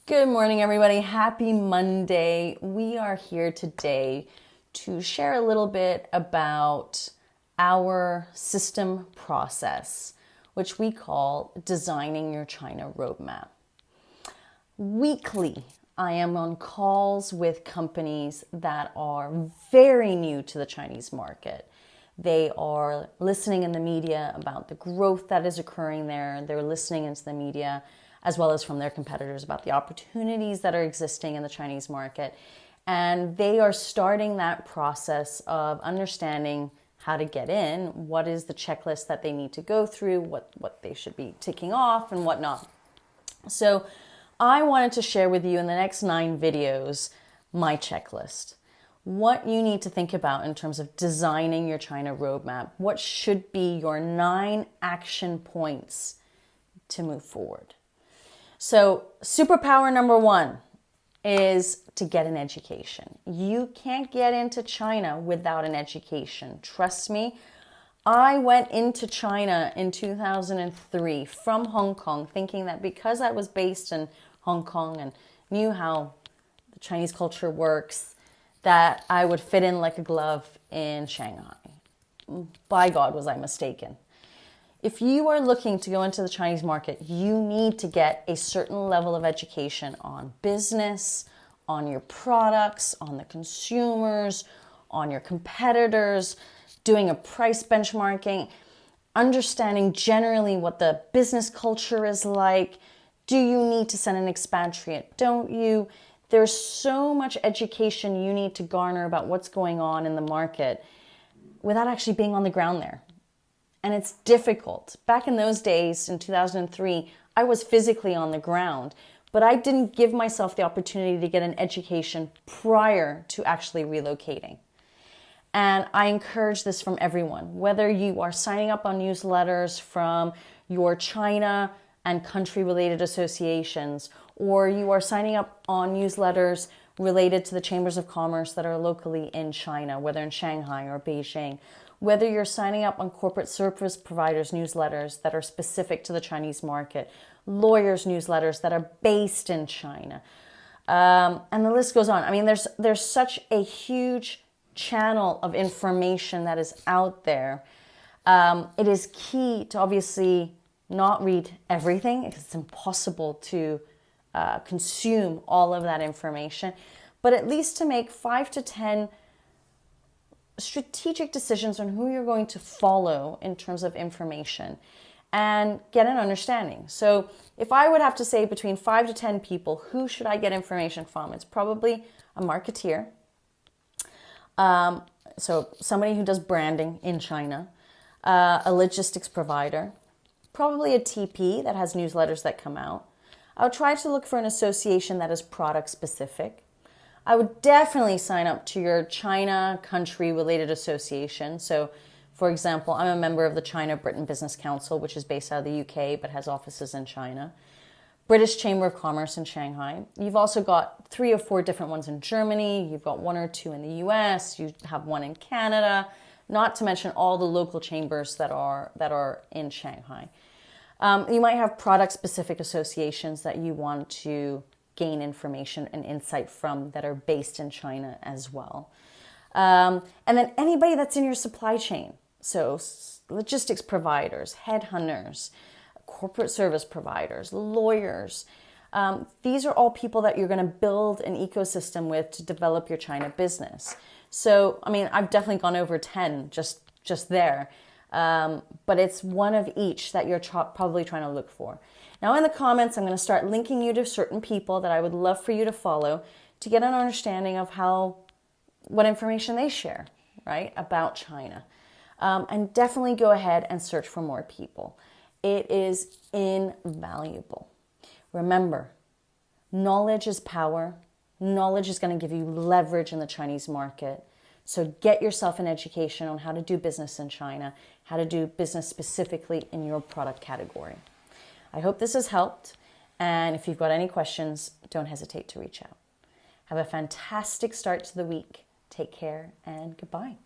Good morning, everybody. Happy Monday. We are here today to share a little bit about our system process, which we call designing your China roadmap. Weekly, I am on calls with companies that are very new to the Chinese market. They are listening in the media about the growth that is occurring there. They're listening into the media as well as from their competitors about the opportunities that are existing in the Chinese market. And they are starting that process of understanding how to get in, what is the checklist that they need to go through, what they should be ticking off and whatnot. So I wanted to share with you in the next 9 videos my checklist. What you need to think about in terms of designing your China roadmap. What should be your 9 action points to move forward. So superpower number 1 is to get an education. You can't get into China without an education. Trust me, I went into China in 2003 from Hong Kong thinking that because I was based in Hong Kong and knew how the Chinese culture works, that I would fit in like a glove in Shanghai. By God, was I mistaken. If you are looking to go into the Chinese market, you need to get a certain level of education on business, on your products, on the consumers, on your competitors, doing a price benchmarking, understanding generally what the business culture is like. Do you need to send an expatriate? Don't you? There's so much education you need to garner about what's going on in the market without actually being on the ground there. And it's difficult. Back in those days, in 2003, I was physically on the ground, but I didn't give myself the opportunity to get an education prior to actually relocating. And I encourage this from everyone, whether you are signing up on newsletters from your China and country-related associations, or you are signing up on newsletters related to the chambers of commerce that are locally in China, whether in Shanghai or Beijing, whether you're signing up on corporate service providers' newsletters that are specific to the Chinese market, lawyers' newsletters that are based in China, and the list goes on. I mean, there's such a huge channel of information that is out there. It is key to obviously not read everything. It's impossible to consume all of that information, but at least to make 5 to 10 strategic decisions on who you're going to follow in terms of information and get an understanding. So if I would have to say between 5 to 10 people, who should I get information from? It's probably a marketeer. So somebody who does branding in China, a logistics provider, probably a TP that has newsletters that come out. I'll try to look for an association that is product specific. I would definitely sign up to your China country-related association. So, for example, I'm a member of the China-Britain Business Council, which is based out of the UK but has offices in China. British Chamber of Commerce in Shanghai. You've also got 3 or 4 different ones in Germany. You've got 1 or 2 in the US. You have 1 in Canada, not to mention all the local chambers that are in Shanghai. You might have product-specific associations that you want to gain information and insight from that are based in China as well. And then anybody that's in your supply chain. So logistics providers, headhunters, corporate service providers, lawyers. These are all people that you're going to build an ecosystem with to develop your China business. So, I mean, I've definitely gone over 10 just there. But it's one of each that you're probably trying to look for. Now in the comments, I'm going to start linking you to certain people that I would love for you to follow to get an understanding of what information they share, right, about China. And definitely go ahead and search for more people. It is invaluable. Remember, knowledge is power. Knowledge is going to give you leverage in the Chinese market. So get yourself an education on how to do business in China, how to do business specifically in your product category. I hope this has helped. And if you've got any questions, don't hesitate to reach out. Have a fantastic start to the week. Take care and goodbye.